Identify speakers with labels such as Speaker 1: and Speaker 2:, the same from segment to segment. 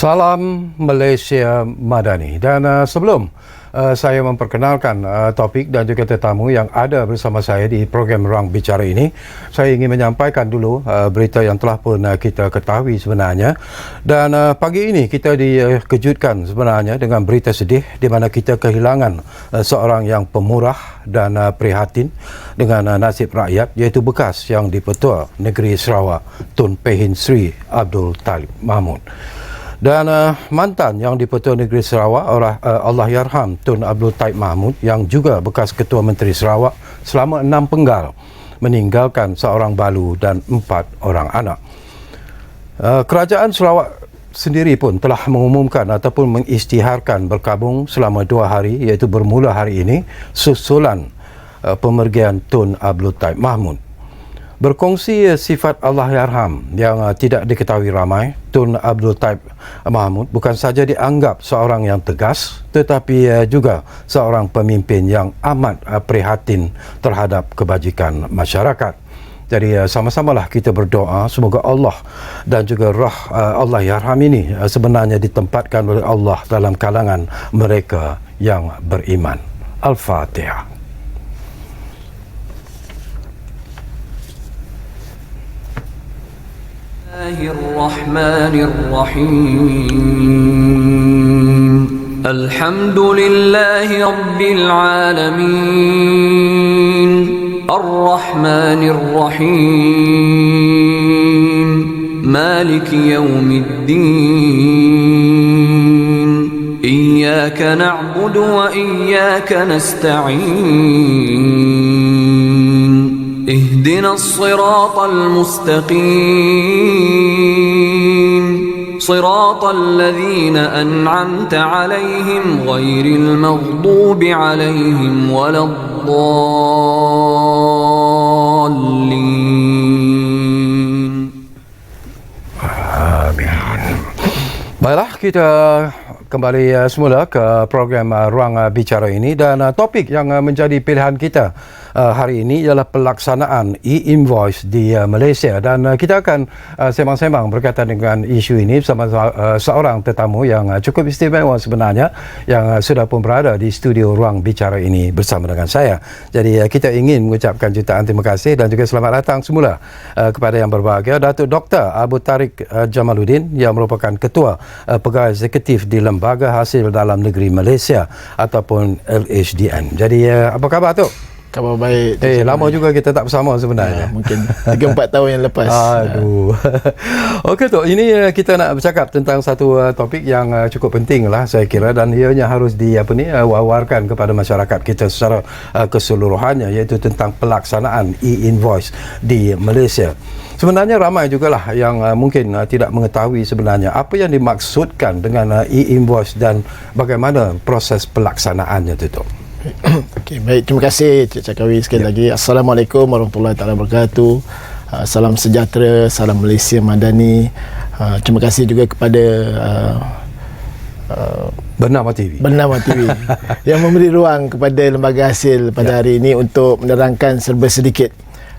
Speaker 1: Salam Malaysia Madani. Dan sebelum saya memperkenalkan topik dan juga tetamu yang ada bersama saya di program Ruang Bicara ini, saya ingin menyampaikan dulu berita yang telah pun kita ketahui sebenarnya. Dan pagi ini kita dikejutkan sebenarnya dengan berita sedih di mana kita kehilangan seorang yang pemurah dan prihatin dengan nasib rakyat, iaitu bekas yang di-Pertua Negeri Sarawak Tun Pehin Sri Abdul Talib Mahmud. Dan mantan yang di-Pertua Negeri Sarawak Allahyarham Tun Abdul Talib Mahmud, yang juga bekas Ketua Menteri Sarawak selama 6 penggal, meninggalkan seorang balu dan 4 orang anak. Kerajaan Sarawak sendiri pun telah mengumumkan ataupun mengisytiharkan berkabung selama 2 hari, iaitu bermula hari ini, susulan pemergian Tun Abdul Talib Mahmud. Berkongsi sifat Allahyarham yang tidak diketahui ramai, Tun Abdul Talib Mahmud bukan saja dianggap seorang yang tegas, tetapi juga seorang pemimpin yang amat prihatin terhadap kebajikan masyarakat. Jadi sama-samalah kita berdoa semoga Allah dan juga roh Allahyarham ini sebenarnya ditempatkan oleh Allah dalam kalangan mereka yang beriman. Al-Fatihah.
Speaker 2: الرحمن الرحيم الحمد لله رب العالمين الرحمن الرحيم مالك يوم الدين إياك نعبد وإياك نستعين اهدنا الصراط المستقيم صراط الذين أنعمت عليهم غير المغضوب عليهم ولا الضالين.
Speaker 1: Baiklah, kita kembali semula ke program Ruang Bicara ini, dan topik yang menjadi pilihan kita hari ini ialah pelaksanaan e-invoice di Malaysia, dan kita akan sembang-sembang berkaitan dengan isu ini bersama seorang tetamu yang cukup istimewa sebenarnya, yang sudah pun berada di studio Ruang Bicara ini bersama dengan saya. Jadi kita ingin mengucapkan jutaan terima kasih dan juga selamat datang semula kepada yang berbahagia Datuk Dr. Abu Tariq Jamaluddin, yang merupakan Ketua Pegawai Eksekutif di Lembaga Hasil Dalam Negeri Malaysia ataupun LHDN. Jadi apa khabar tu?
Speaker 3: Khabar baik.
Speaker 1: Lama juga kita tak bersama sebenarnya.
Speaker 3: Mungkin 3-4 tahun yang lepas.
Speaker 1: Aduh. Okey tu, ini kita nak bercakap tentang satu topik yang cukup penting lah saya kira, dan ianya harus wawarkan kepada masyarakat kita secara keseluruhannya, iaitu tentang pelaksanaan e-invoice di Malaysia. Sebenarnya ramai jugalah yang mungkin tidak mengetahui sebenarnya apa yang dimaksudkan dengan e-invoice dan bagaimana proses pelaksanaannya tu.
Speaker 3: Okey, baik, terima kasih Cik Cakawi sekali lagi. Assalamualaikum warahmatullahi wabarakatuh. Salam sejahtera, salam Malaysia Madani. Terima kasih juga kepada
Speaker 1: Bernama TV
Speaker 3: yang memberi ruang kepada Lembaga Hasil pada hari ini untuk menerangkan serba sedikit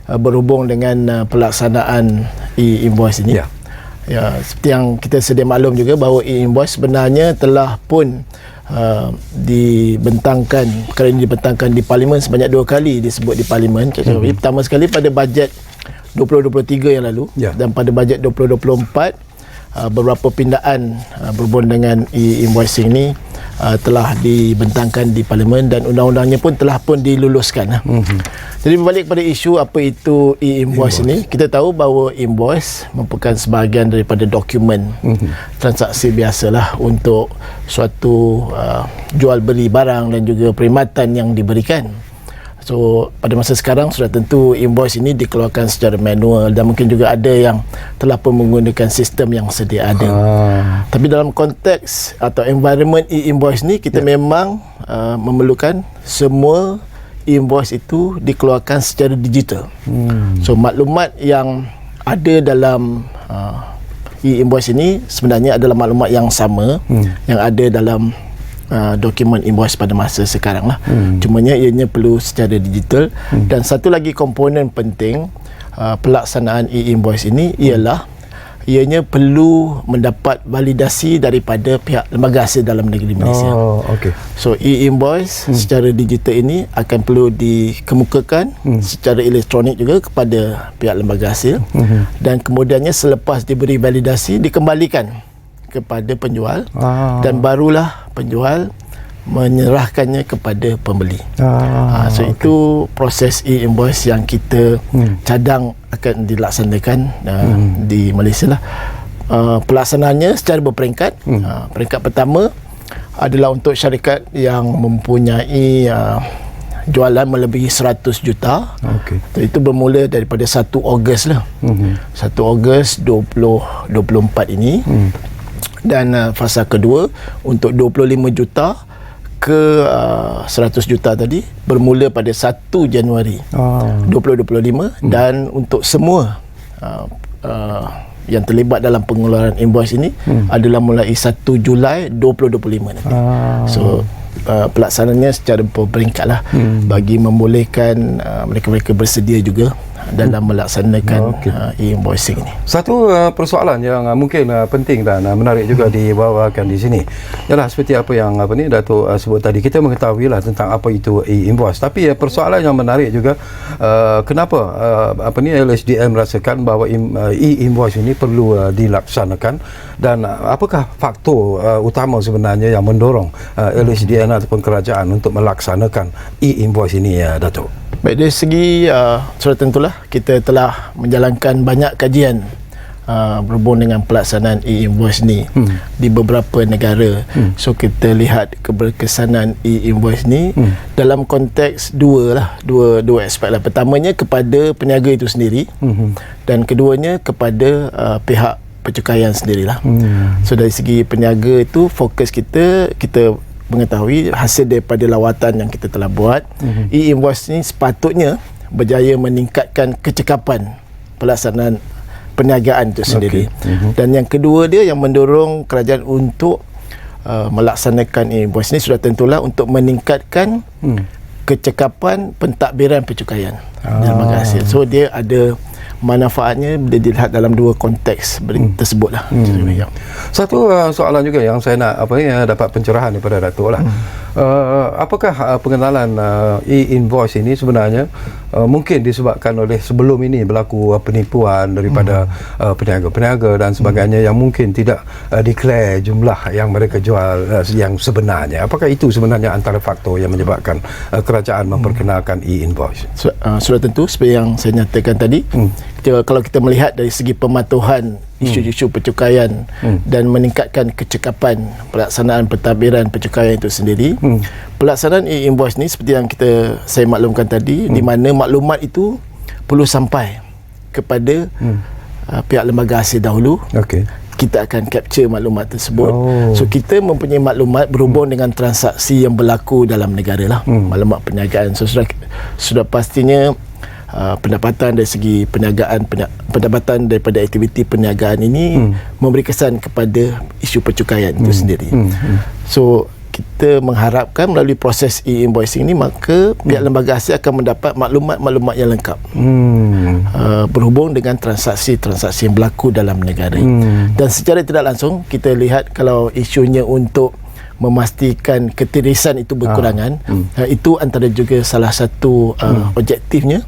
Speaker 3: berhubung dengan pelaksanaan e-invoice ini. Ya, seperti yang kita sedia maklum juga bahawa e-invoice sebenarnya telah pun perkara ini dibentangkan di Parlimen sebanyak 2 kali disebut di Parlimen. Pertama sekali pada bajet 2023 yang lalu, dan pada bajet 2024 beberapa pindaan berhubung dengan e-invoicing ini telah dibentangkan di Parlimen, dan undang-undangnya pun telah diluluskan. Jadi berbalik pada isu apa itu e-invoice ini, kita tahu bahawa invoice merupakan sebahagian daripada dokumen transaksi biasalah untuk suatu jual beli barang dan juga perkhidmatan yang diberikan. So pada masa sekarang sudah tentu invoice ini dikeluarkan secara manual, dan mungkin juga ada yang telah pun menggunakan sistem yang sedia ada. Tapi dalam konteks atau environment e-invoice ni, kita memang memerlukan semua invoice itu dikeluarkan secara digital. So maklumat yang ada dalam e-invoice ini sebenarnya adalah maklumat yang sama yang ada dalam dokumen invoice pada masa sekarang lah. Cumanya ianya perlu secara digital. Dan satu lagi komponen penting pelaksanaan e-invoice ini ialah ianya perlu mendapat validasi daripada pihak lembaga hasil dalam negeri Malaysia. So e-invoice secara digital ini akan perlu dikemukakan secara elektronik juga kepada pihak lembaga hasil, dan kemudiannya selepas diberi validasi dikembalikan kepada penjual, dan barulah penjual menyerahkannya kepada pembeli. Itu proses e-invoice yang kita cadang akan dilaksanakan di Malaysia lah. Pelaksanaannya secara berperingkat. Peringkat pertama adalah untuk syarikat yang mempunyai jualan melebihi 100 juta. Itu bermula daripada 1 Ogos lah. 1 Ogos 2024 ini. Dan fasa kedua untuk 25 juta ke 100 juta tadi bermula pada 1 Januari 2025, dan untuk semua yang terlibat dalam pengeluaran invoice ini adalah mulai 1 Julai 2025 nanti. So pelaksanaannya secara berperingkat lah, bagi membolehkan mereka-mereka bersedia juga dalam melaksanakan e-invoicing ini.
Speaker 1: Satu persoalan yang mungkin penting dan menarik juga dibawakan di sini ialah seperti apa yang Datuk sebut tadi. Kita mengetahui lah tentang apa itu e-invoice, tapi persoalan yang menarik juga, kenapa LHDN merasakan bahawa e-invoice ini perlu dilaksanakan, dan apakah faktor utama sebenarnya yang mendorong LHDN ataupun kerajaan untuk melaksanakan e-invoice ini, Datuk?
Speaker 3: Baik, dari segi sudah tentulah kita telah menjalankan banyak kajian berhubung dengan pelaksanaan e-invoice ni di beberapa negara. So kita lihat keberkesanan e-invoice ni dalam konteks dua aspek lah. Pertamanya kepada peniaga itu sendiri, dan keduanya kepada pihak pencukaian sendirilah. So dari segi peniaga itu, fokus kita mengetahui hasil daripada lawatan yang kita telah buat. E-invoice ni sepatutnya berjaya meningkatkan kecekapan pelaksanaan perniagaan itu sendiri. Dan yang kedua dia yang mendorong kerajaan untuk melaksanakan e-invoice ni sudah tentulah untuk meningkatkan kecekapan pentadbiran pencukaian di lembaga hasil. So dia ada manfaatnya bila dilihat dalam dua konteks tersebut lah.
Speaker 1: Satu soalan juga yang saya nak dapat pencerahan daripada Datuk lah. Apakah pengenalan e-invoice ini sebenarnya mungkin disebabkan oleh sebelum ini berlaku penipuan daripada peniaga-peniaga dan sebagainya yang mungkin tidak declare jumlah yang mereka jual yang sebenarnya. Apakah itu sebenarnya antara faktor yang menyebabkan kerajaan memperkenalkan e-invoice?
Speaker 3: Sudah tentu seperti yang saya nyatakan tadi. Kalau kita melihat dari segi pematuhan isu-isu pencukaian dan meningkatkan kecekapan pelaksanaan pentadbiran pencukaian itu sendiri, pelaksanaan e-invoice ni seperti yang saya maklumkan tadi, di mana maklumat itu perlu sampai kepada pihak lembaga hasil dahulu. Kita akan capture maklumat tersebut. So kita mempunyai maklumat berhubung dengan transaksi yang berlaku dalam negara lah, maklumat perniagaan. So sudah pastinya pendapatan dari segi perniagaan, pendapatan daripada aktiviti perniagaan ini memberi kesan kepada isu pencukaian itu sendiri. So kita mengharapkan melalui proses e-invoicing ini, maka pihak lembaga hasil akan mendapat maklumat-maklumat yang lengkap berhubung dengan transaksi-transaksi yang berlaku dalam negara. Dan secara tidak langsung kita lihat kalau isunya untuk memastikan ketirisan itu berkurangan, itu antara juga salah satu objektifnya.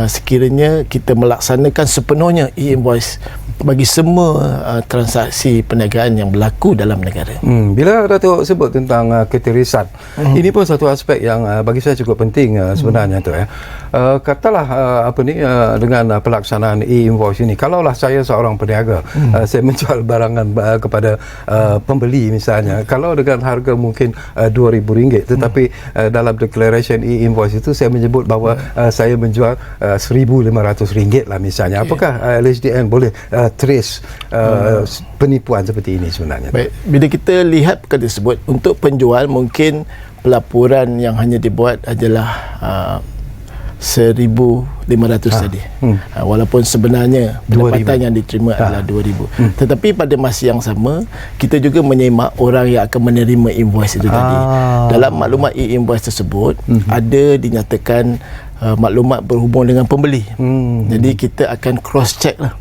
Speaker 3: Sekiranya kita melaksanakan sepenuhnya e-invoice bagi semua transaksi perniagaan yang berlaku dalam negara.
Speaker 1: Bila Datuk sebut tentang ketirisan, ini pun satu aspek yang bagi saya cukup penting sebenarnya tu ya. Katalah dengan pelaksanaan e-invoice ini, kalaulah saya seorang peniaga, saya menjual barangan kepada pembeli misalnya, kalau dengan harga mungkin RM2,000, tetapi dalam declaration e-invoice itu saya menyebut bahawa saya menjual RM1,500 lah misalnya. Apakah LHDN boleh trace penipuan seperti ini sebenarnya?
Speaker 3: Baik, bila kita lihat perkara tersebut, untuk penjual mungkin pelaporan yang hanya dibuat adalah RM1,500 tadi. Walaupun sebenarnya pendapatan yang diterima adalah RM2,000. Tetapi pada masa yang sama, kita juga menyemak orang yang akan menerima invoice itu tadi. Dalam maklumat e-invoice tersebut ada dinyatakan maklumat berhubung dengan pembeli. Jadi kita akan cross check lah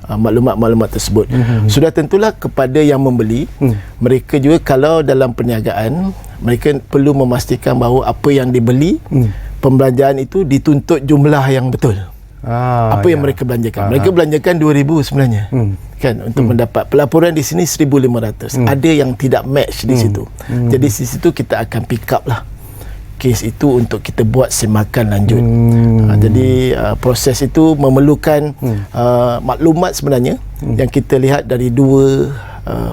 Speaker 3: maklumat-maklumat tersebut. Sudah tentulah kepada yang membeli, mereka juga kalau dalam perniagaan, mereka perlu memastikan bahawa apa yang dibeli, pembelanjaan itu dituntut jumlah yang betul. Apa yang mereka belanjakan. Mereka belanjakan 2,000 sebenarnya. Kan, untuk mendapat pelaporan di sini 1,500. Ada yang tidak match di situ. Jadi di situ kita akan pick up lah kes itu untuk kita buat semakan lanjut. Jadi proses itu memerlukan maklumat sebenarnya yang kita lihat dari dua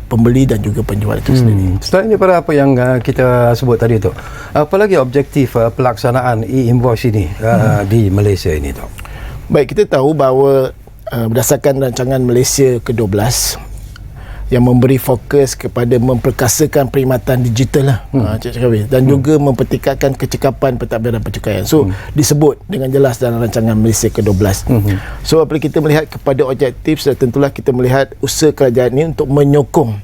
Speaker 3: pembeli dan juga penjual itu sendiri.
Speaker 1: Selain daripada apa yang kita sebut tadi tu, apa lagi objektif pelaksanaan e-invoice ini di Malaysia ini tu?
Speaker 3: Baik, kita tahu bahawa berdasarkan rancangan Malaysia ke-12 yang memberi fokus kepada memperkasakan perkhidmatan digital lah, dan juga mempertingkatkan kecekapan pentadbiran percukaian. So disebut dengan jelas dalam rancangan Malaysia ke-12. So apabila kita melihat kepada objektif, sudah tentulah kita melihat usaha kerajaan ini untuk menyokong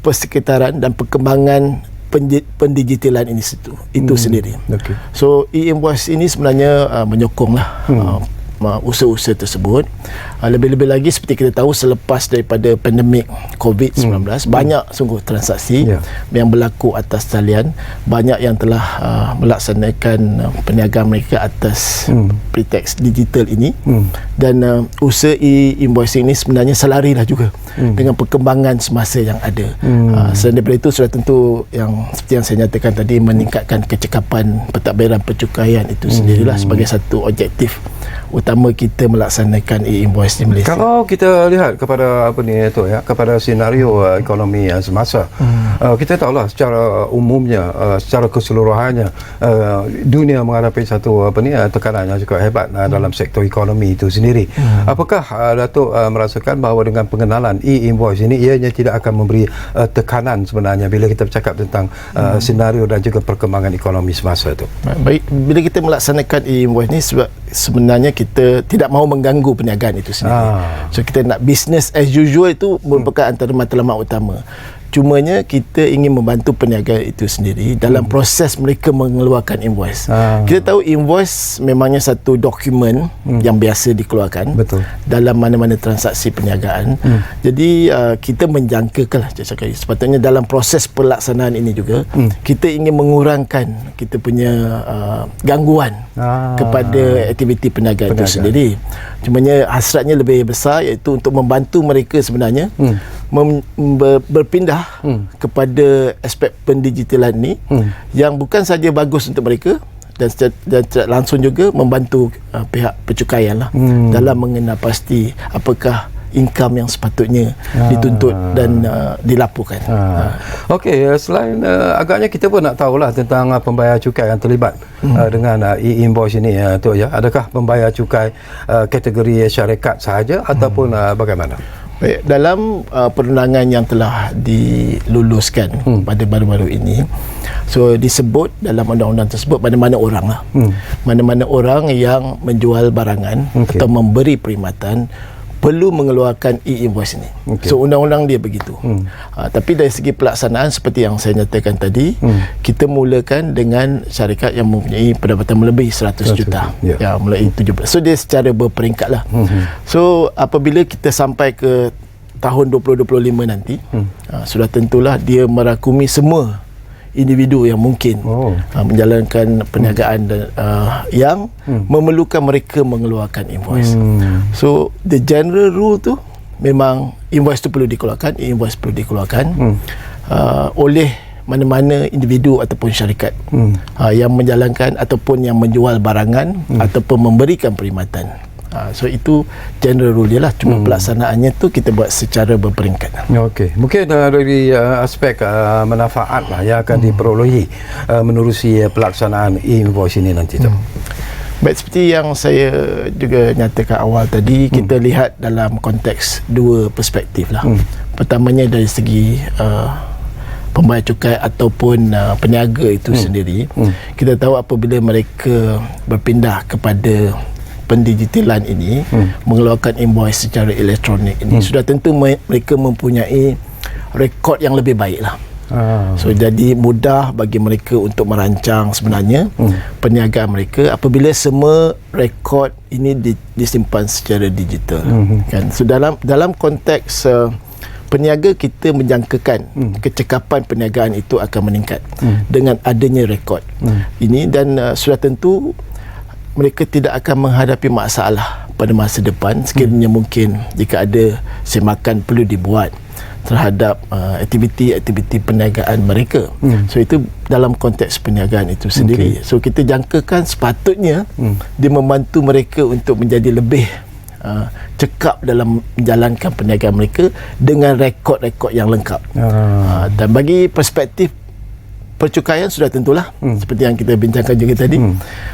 Speaker 3: persekitaran dan perkembangan pendigitalan ini itu sendiri. So e-invoice ini sebenarnya menyokonglah usaha-usaha tersebut. Lebih-lebih lagi seperti kita tahu, selepas daripada pandemik COVID-19, banyak sungguh transaksi yang berlaku atas talian. Banyak yang telah melaksanakan perniagaan mereka atas preteks digital ini. Dan usaha e-invoicing ini sebenarnya selarilah juga dengan perkembangan semasa yang ada. Selain daripada itu, sudah tentu yang seperti yang saya nyatakan tadi, meningkatkan kecekapan pentadbiran percukaian itu sendirilah sebagai satu objektif utama kita melaksanakan e-invoice di Malaysia.
Speaker 1: Kalau kita lihat kepada kepada senario ekonomi semasa, kita tahulah secara umumnya, secara keseluruhannya, dunia menghadapi satu tekanan yang cukup hebat dalam sektor ekonomi itu sendiri. Apakah Datuk merasakan bahawa dengan pengenalan e-invoice ini, ianya tidak akan memberi tekanan sebenarnya bila kita bercakap tentang senario dan juga perkembangan ekonomi semasa itu?
Speaker 3: Baik, bila kita melaksanakan e-invoice ini, sebenarnya kita tidak mahu mengganggu perniagaan itu sendiri. So kita nak business as usual itu merupakan antara matlamat utama. Cumanya kita ingin membantu perniagaan itu sendiri dalam proses mereka mengeluarkan invoice. Kita tahu invoice memangnya satu dokumen yang biasa dikeluarkan dalam mana-mana transaksi perniagaan. Jadi kita menjangkakanlah, sepatutnya dalam proses pelaksanaan ini juga kita ingin mengurangkan kita punya gangguan kepada aktiviti perniagaan itu sendiri. Cumanya hasratnya lebih besar, iaitu untuk membantu mereka sebenarnya berpindah kepada aspek pendigitalan ni yang bukan saja bagus untuk mereka dan langsung juga membantu pihak percukaian lah dalam mengenal pasti apakah income yang sepatutnya dituntut dan dilaporkan.
Speaker 1: Okey, selain agaknya kita pun nak tahulah tentang pembayar cukai yang terlibat dengan e-invoice ini tu ya. Adakah pembayar cukai kategori syarikat sahaja ataupun bagaimana?
Speaker 3: Baik, dalam perundangan yang telah diluluskan pada baru-baru ini, so disebut dalam undang-undang tersebut mana-mana orang lah, mana-mana orang yang menjual barangan atau memberi perkhidmatan perlu mengeluarkan e-invoice ini. So undang-undang dia begitu. Tapi dari segi pelaksanaan seperti yang saya nyatakan tadi, kita mulakan dengan syarikat yang mempunyai pendapatan melebihi 100 juta. Ya, mulai 17. So dia secara berperingkat lah. So apabila kita sampai ke tahun 2025 nanti, sudah tentulah dia merakumi semua individu yang mungkin menjalankan perniagaan yang memerlukan mereka mengeluarkan invoice. So the general rule tu memang invoice tu perlu dikeluarkan, invoice perlu dikeluarkan oleh mana-mana individu ataupun syarikat yang menjalankan ataupun yang menjual barangan ataupun memberikan perkhidmatan. So itu general rule dia lah. Cuma pelaksanaannya tu kita buat secara berperingkat.
Speaker 1: Okey, mungkin dari aspek manfaat lah yang akan diperolehi menerusi pelaksanaan e-invoice ini nanti tu.
Speaker 3: Baik, seperti yang saya juga nyatakan awal tadi, kita lihat dalam konteks dua perspektif lah. Pertamanya dari segi pembayar cukai ataupun peniaga itu sendiri. Kita tahu apabila mereka berpindah kepada pendigitalan ini, mengeluarkan invoice secara elektronik ini, sudah tentu mereka mempunyai rekod yang lebih baik lah. So jadi mudah bagi mereka untuk merancang sebenarnya perniagaan mereka apabila semua rekod ini disimpan secara digital. Kan. So dalam konteks peniaga, kita menjangkakan kecekapan perniagaan itu akan meningkat dengan adanya rekod ini, dan sudah tentu mereka tidak akan menghadapi masalah pada masa depan sekiranya mungkin jika ada semakan perlu dibuat terhadap aktiviti perniagaan mereka. So itu dalam konteks perniagaan itu sendiri. So kita jangkakan sepatutnya dia membantu mereka untuk menjadi lebih cekap dalam menjalankan perniagaan mereka dengan rekod-rekod yang lengkap. Dan bagi perspektif percukaian sudah tentulah seperti yang kita bincangkan juga tadi,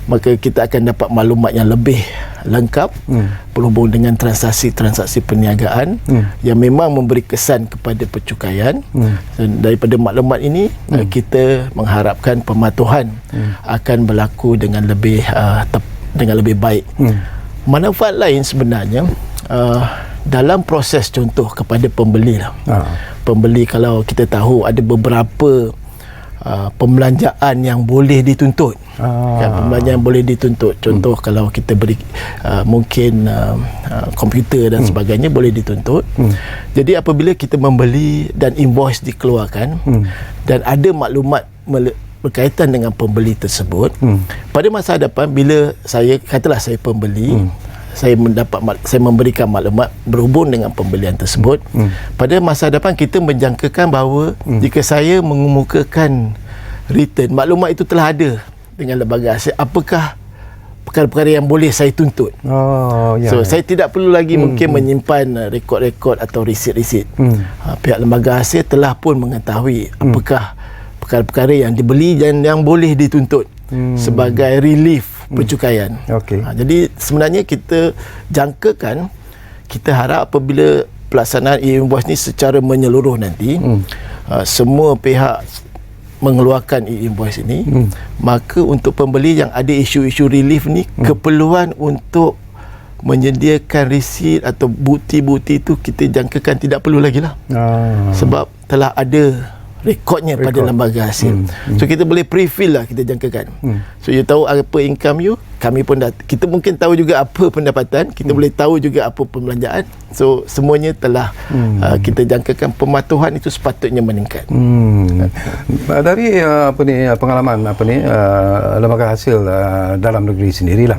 Speaker 3: maka kita akan dapat maklumat yang lebih lengkap berhubung dengan transaksi-transaksi perniagaan yang memang memberi kesan kepada percukaian. Dan daripada maklumat ini kita mengharapkan pematuhan akan berlaku dengan lebih baik. Manfaat lain sebenarnya dalam proses, contoh kepada pembeli lah. Pembeli, kalau kita tahu ada beberapa pembelanjaan yang boleh dituntut. Kan, pembelanjaan boleh dituntut. Contoh kalau kita beri mungkin komputer dan sebagainya boleh dituntut. Jadi apabila kita membeli dan invoice dikeluarkan dan ada maklumat berkaitan dengan pembeli tersebut, pada masa hadapan bila katalah saya pembeli, saya memberikan maklumat berhubung dengan pembelian tersebut, pada masa hadapan kita menjangkakan bahawa jika saya mengemukakan return, maklumat itu telah ada dengan lembaga hasil, apakah perkara-perkara yang boleh saya tuntut. So saya tidak perlu lagi mungkin menyimpan rekod-rekod atau risit-risit. Pihak lembaga hasil telah pun mengetahui apakah perkara-perkara yang dibeli dan yang boleh dituntut sebagai relief percukaian. Jadi sebenarnya kita jangkakan, kita harap apabila pelaksanaan e-invoice ni secara menyeluruh nanti, semua pihak mengeluarkan e-invoice ini, maka untuk pembeli yang ada isu-isu relief ni, keperluan untuk menyediakan resit atau bukti-bukti itu kita jangkakan tidak perlu lagi lah. Sebab telah ada rekodnya pada lembaga hasil. So kita boleh pre-fill lah, kita jangkakan. So you tahu apa income you, kami pun kita mungkin tahu juga apa pendapatan, kita boleh tahu juga apa pembelanjaan. So semuanya telah kita jangkakan, pematuhan itu sepatutnya meningkat.
Speaker 1: Dari pengalaman lembaga hasil dalam negeri sendirilah,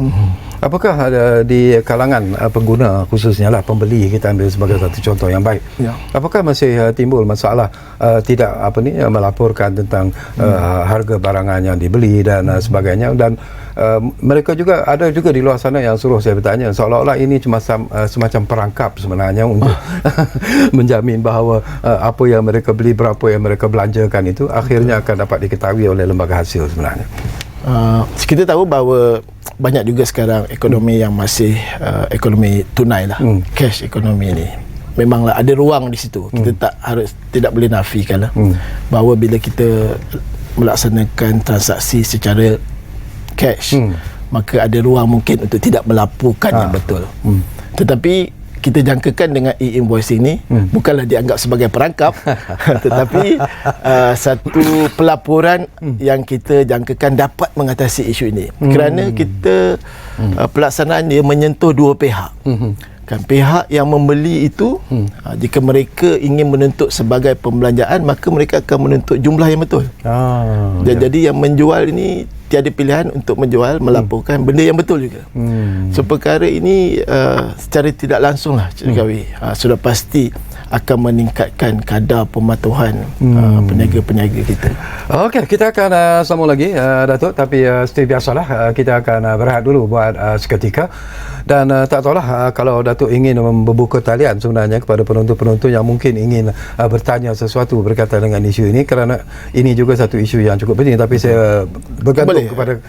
Speaker 1: apakah di kalangan pengguna, khususnya lah pembeli, kita ambil sebagai satu contoh yang baik, apakah masih timbul masalah tidak melaporkan tentang harga barangan yang dibeli dan sebagainya, dan mereka juga ada juga di luar sana yang suruh saya bertanya seolah-olah ini cuma semacam perangkap sebenarnya untuk menjamin bahawa apa yang mereka beli, berapa yang mereka belanjakan itu akhirnya akan dapat diketahui oleh lembaga hasil sebenarnya.
Speaker 3: Kita tahu bahawa banyak juga sekarang ekonomi yang masih ekonomi tunai lah, cash ekonomi ni. Memanglah ada ruang di situ. Kita tidak boleh nafikan lah bahawa bila kita melaksanakan transaksi secara cash, maka ada ruang mungkin untuk tidak melaporkan yang betul. Tetapi kita jangkakan dengan e-invoicing ni bukanlah dianggap sebagai perangkap, tetapi satu pelaporan yang kita jangkakan dapat mengatasi isu ini, kerana kita pelaksanaan dia menyentuh dua pihak. Kan, pihak yang membeli itu jika mereka ingin menuntut sebagai pembelanjaan, maka mereka akan menuntut jumlah yang betul. Jadi yang menjual ini tiada pilihan untuk menjual, melaporkan benda yang betul juga. So perkara ini secara tidak langsung lah sudah pasti akan meningkatkan kadar pematuhan peniaga-peniaga kita.
Speaker 1: Okey, kita akan sambung lagi Datuk, tapi seperti biasalah kita akan berehat dulu buat seketika. Dan tak tahulah kalau Datuk ingin membuka talian sebenarnya kepada penonton-penonton yang mungkin ingin bertanya sesuatu berkaitan dengan isu ini, kerana ini juga satu isu yang cukup penting, tapi saya bergantung kepada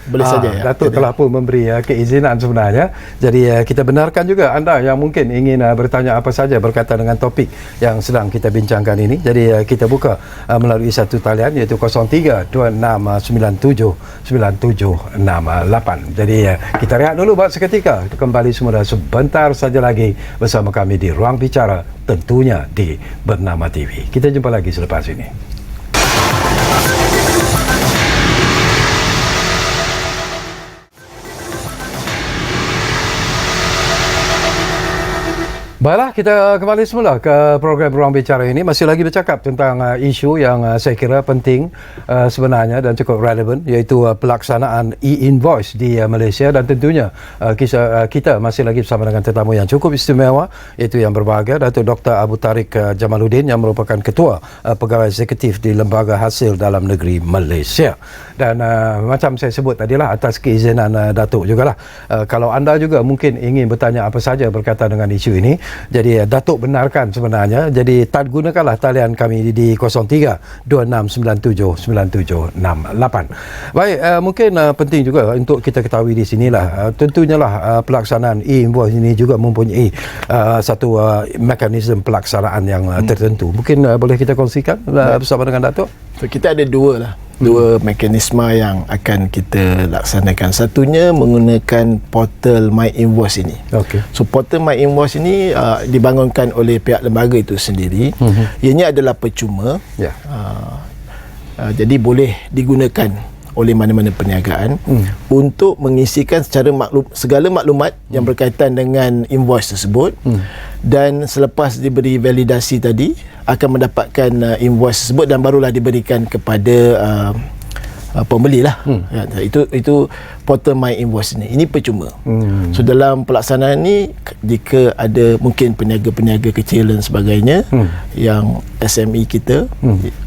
Speaker 1: Datuk telah pun memberi keizinan sebenarnya. Jadi kita benarkan juga anda yang mungkin ingin bertanya apa saja berkaitan dengan topik yang sedang kita bincangkan ini. Jadi kita buka melalui satu talian, iaitu 0326979768. Jadi kita rehat dulu buat seketika, kembali semula sebentar saja lagi bersama kami di Ruang Bicara, tentunya di Bernama TV. Kita jumpa lagi selepas ini. Baiklah, kita kembali semula ke program Ruang Bicara ini. Masih lagi bercakap tentang isu yang saya kira penting sebenarnya dan cukup relevan, iaitu pelaksanaan e-invoice di Malaysia, dan tentunya kita masih lagi bersama dengan tetamu yang cukup istimewa, iaitu yang berbahagia Datuk Dr. Abu Tariq Jamaluddin, yang merupakan Ketua Pegawai Eksekutif di Lembaga Hasil Dalam Negeri Malaysia. Dan macam saya sebut tadilah, atas keizinan Datuk jugalah, kalau anda juga mungkin ingin bertanya apa saja berkaitan dengan isu ini, jadi Datuk benarkan sebenarnya. Jadi gunakanlah talian kami di 03-2697-9768. Baik, mungkin penting juga untuk kita ketahui di sinilah, tentunya lah pelaksanaan e-invoice ini juga mempunyai satu mekanisme pelaksanaan yang tertentu. Mungkin boleh kita kongsikan bersama dengan Datuk?
Speaker 3: So, kita ada dua mekanisme yang akan kita laksanakan. Satunya menggunakan portal My Invoice ini.
Speaker 1: Okey.
Speaker 3: So portal My Invoice ini dibangunkan oleh pihak lembaga itu sendiri. Ianya adalah percuma.
Speaker 1: Ya.
Speaker 3: Jadi boleh digunakan oleh mana-mana perniagaan untuk mengisikan secara segala maklumat yang berkaitan dengan invoice tersebut, dan selepas diberi validasi tadi akan mendapatkan invoice tersebut dan barulah diberikan kepada pembeli lah. Itu portal My Invoice ini percuma. So dalam pelaksanaan ni, jika ada mungkin peniaga-peniaga kecil dan sebagainya yang SME kita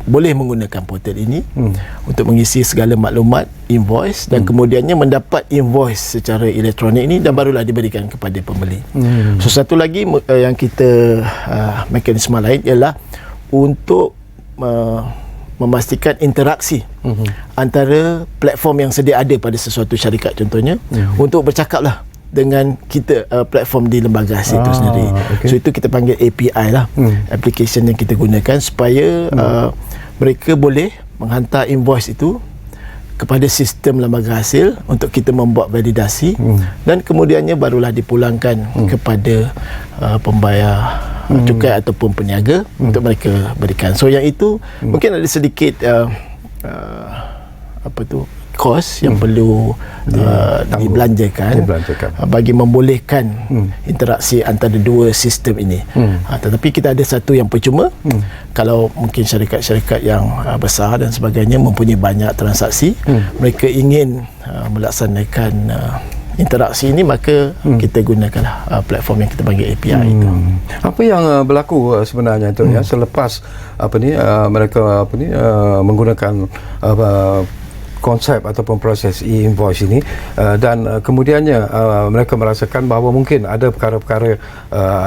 Speaker 3: boleh menggunakan portal ini untuk mengisi segala maklumat invoice, dan kemudiannya mendapat invoice secara elektronik ini dan barulah diberikan kepada pembeli. So satu lagi yang kita mekanisme lain ialah untuk memastikan interaksi antara platform yang sedia ada pada sesuatu syarikat, contohnya untuk bercakaplah dengan kita, platform di lembaga hasil itu sendiri.
Speaker 1: Okay.
Speaker 3: So itu kita panggil API lah, application yang kita gunakan supaya mereka boleh menghantar invoice itu kepada sistem lembaga hasil untuk kita membuat validasi, dan kemudiannya barulah dipulangkan kepada pembayar cukai ataupun peniaga untuk mereka berikan. So yang itu mungkin ada sedikit kos yang perlu dibelanjakan bagi membolehkan interaksi antara dua sistem ini. Tetapi kita ada satu yang percuma. Kalau mungkin syarikat-syarikat yang besar dan sebagainya mempunyai banyak transaksi, mereka ingin melaksanakan interaksi ini, maka kita gunakanlah platform yang kita panggil API itu.
Speaker 1: Apa yang berlaku sebenarnya itu ya, selepas mereka menggunakan konsep ataupun proses e-invoice ini, dan kemudiannya mereka merasakan bahawa mungkin ada perkara-perkara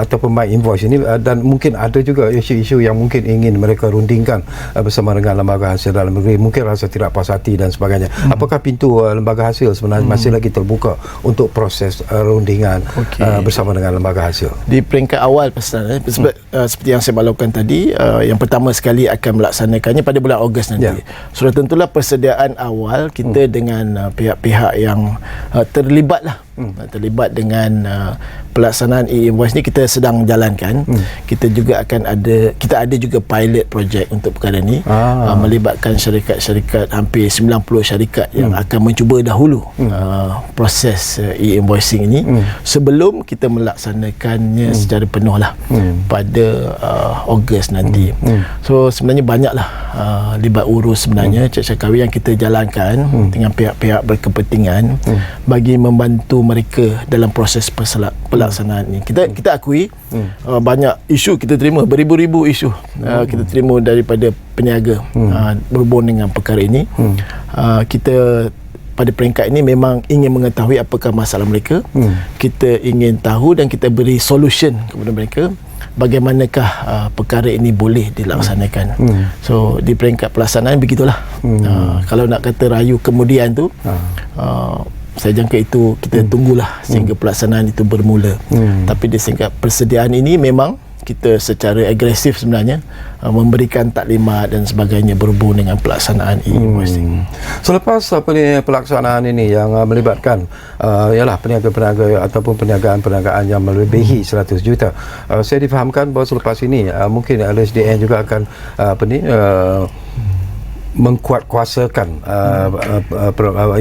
Speaker 1: ataupun My Invoice ini, dan mungkin ada juga isu-isu yang mungkin ingin mereka rundingkan bersama dengan lembaga hasil dalam negeri, mungkin rasa tidak puas hati dan sebagainya. Apakah pintu lembaga hasil sebenarnya masih lagi terbuka untuk proses rundingan bersama dengan lembaga hasil?
Speaker 3: Di peringkat awal seperti yang saya maklumkan tadi, yang pertama sekali akan melaksanakannya pada bulan Ogos nanti. Sudah tentulah persediaan awal kita dengan pihak-pihak yang terlibat terlibat dengan pelaksanaan e-invoice ni, kita sedang jalankan. Kita juga kita ada juga pilot project untuk perkara ni, melibatkan syarikat-syarikat, hampir 90 syarikat yang akan mencuba dahulu proses e-invoicing ini sebelum kita melaksanakannya secara penuh lah pada Ogos nanti. So sebenarnya banyaklah libat urus sebenarnya cakap-cakap yang kita jalankan dengan pihak-pihak berkepentingan bagi membantu mereka dalam proses pelaksanaan ini. Kita akui banyak isu kita terima, beribu-ribu isu kita terima daripada peniaga berhubung dengan perkara ini. Kita pada peringkat ini memang ingin mengetahui apakah masalah mereka. Kita ingin tahu dan kita beri solution kepada mereka, bagaimanakah perkara ini boleh dilaksanakan. So di peringkat pelaksanaan begitulah. Kalau nak kata rayu kemudian tu, saya jangka itu kita tunggulah sehingga pelaksanaan itu bermula. Tapi di tingkat persediaan ini memang kita secara agresif sebenarnya memberikan taklimat dan sebagainya berhubung dengan pelaksanaan e-invoicing.
Speaker 1: Selepas pelaksanaan ini yang melibatkan ialah peniaga-peniaga ataupun perniagaan-perniagaan yang melebihi 100 juta, saya difahamkan bahawa selepas ini mungkin LSDN juga akan mengkuatkuasakan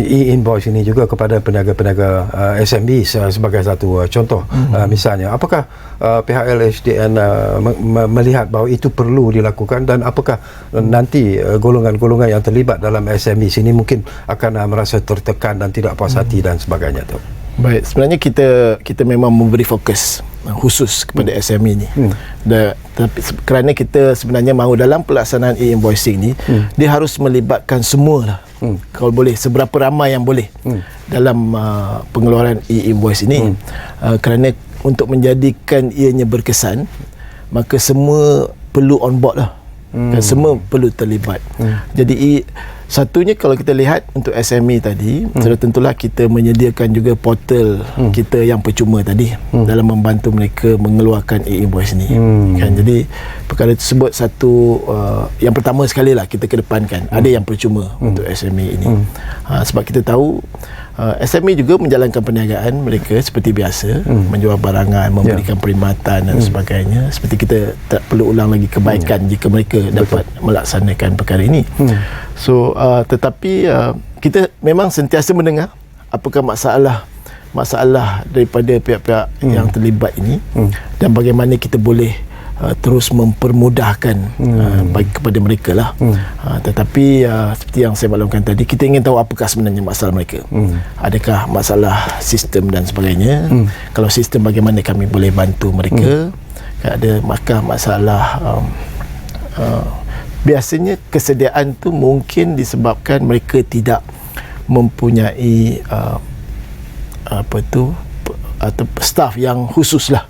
Speaker 1: e-invoice ini juga kepada peniaga-peniaga SMB sebagai satu contoh. Misalnya, apakah pihak LHDN melihat bahawa itu perlu dilakukan, dan apakah nanti golongan-golongan yang terlibat dalam SME sini mungkin akan merasa tertekan dan tidak puas hati dan sebagainya tu?
Speaker 3: Baik, sebenarnya kita memang memberi fokus khusus kepada SME ni. Tapi kerana kita sebenarnya mahu dalam pelaksanaan e-invoicing ni, dia harus melibatkan semua lah. Kalau boleh, seberapa ramai yang boleh dalam pengeluaran e-invoice ini. Kerana untuk menjadikan ianya berkesan, maka semua perlu on board lah. Dan semua perlu terlibat. Jadi satunya, kalau kita lihat untuk SME tadi, sudah tentulah kita menyediakan juga portal kita yang percuma tadi dalam membantu mereka mengeluarkan e-invoice ni. Kan, jadi perkara tersebut satu yang pertama sekali lah kita kedepankan, ada yang percuma untuk SME ini. Sebab kita tahu SME juga menjalankan perniagaan mereka seperti biasa, menjual barangan, memberikan perkhidmatan dan sebagainya. Seperti kita tak perlu ulang lagi kebaikan jika mereka dapat melaksanakan perkara ini. So tetapi kita memang sentiasa mendengar apakah masalah daripada pihak-pihak yang terlibat ini, dan bagaimana kita boleh terus mempermudahkan bagi kepada mereka lah. Tetapi seperti yang saya maklumkan tadi, kita ingin tahu apakah sebenarnya masalah mereka. Adakah masalah sistem dan sebagainya? Kalau sistem, bagaimana kami boleh bantu mereka? Ada maka masalah biasanya kesediaan tu mungkin disebabkan mereka tidak mempunyai atau staf yang khusus lah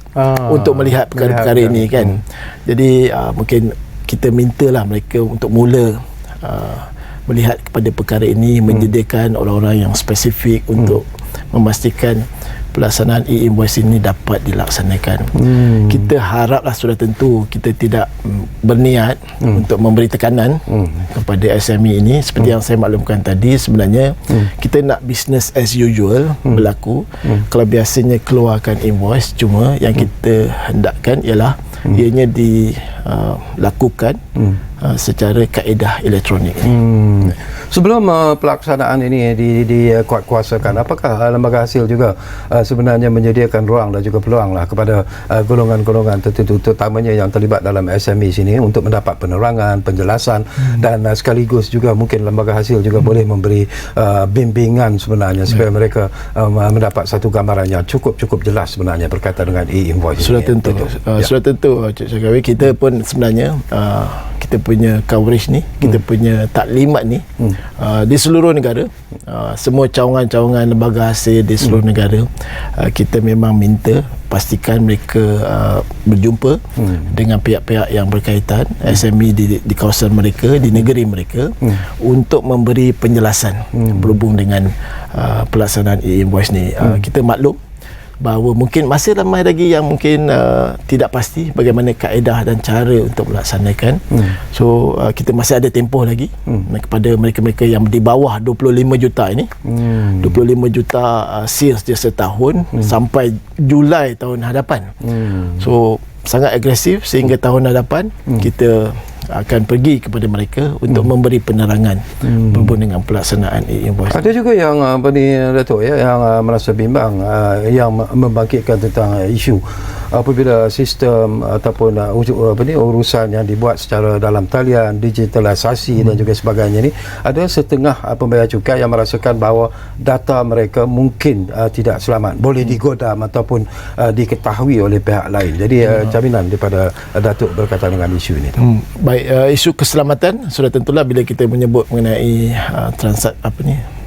Speaker 3: untuk melihat perkara-perkara ini kan. Jadi mungkin kita mintalah mereka untuk mula melihat kepada perkara ini, menyediakan orang-orang yang spesifik untuk memastikan pelaksanaan e-invoice ini dapat dilaksanakan. Kita haraplah sudah tentu kita tidak berniat untuk memberi tekanan kepada SME ini. Seperti yang saya maklumkan tadi, sebenarnya kita nak business as usual berlaku. Kalau biasanya keluarkan invoice, cuma yang kita hendakkan ialah ianya dilakukan secara kaedah elektronik.
Speaker 1: Sebelum pelaksanaan ini dikuatkuasakan, apakah lembaga hasil juga sebenarnya menyediakan ruang dan juga peluang lah kepada golongan-golongan tertentu, terutamanya yang terlibat dalam SME sini, untuk mendapat penerangan, penjelasan, dan sekaligus juga mungkin lembaga hasil juga boleh memberi bimbingan sebenarnya supaya mereka mendapat satu gambaran yang cukup jelas sebenarnya berkaitan dengan e-invoice.
Speaker 3: Sudah tentu, sudah tentu Cik Syakawi, kita pun sebenarnya kita punya coverage ni, kita punya taklimat ni di seluruh negara, semua cawangan-cawangan lembaga hasil di seluruh negara, kita memang minta pastikan mereka berjumpa dengan pihak-pihak yang berkaitan SME di kawasan mereka, di negeri mereka, untuk memberi penjelasan berhubung dengan pelaksanaan e-invoice ni. Kita maklum bahawa mungkin masih ramai lagi yang mungkin tidak pasti bagaimana kaedah dan cara untuk melaksanakan. So kita masih ada tempoh lagi kepada mereka-mereka yang di bawah 25 juta ini. 25 juta sales dia setahun sampai Julai tahun hadapan. So sangat agresif, sehingga tahun hadapan kita akan pergi kepada mereka untuk memberi penerangan berhubung dengan pelaksanaan e-invoice. Ada
Speaker 1: juga yang Datuk yang merasa bimbang, yang membangkitkan tentang isu apabila sistem ataupun urusan yang dibuat secara dalam talian, digitalisasi dan juga sebagainya ni, ada setengah pembayar cukai yang merasakan bahawa data mereka mungkin tidak selamat, boleh digodam ataupun diketahui oleh pihak lain. Jadi jaminan daripada Datuk berkaitan dengan isu ini.
Speaker 3: Baik, isu keselamatan sudah tentulah bila kita menyebut mengenai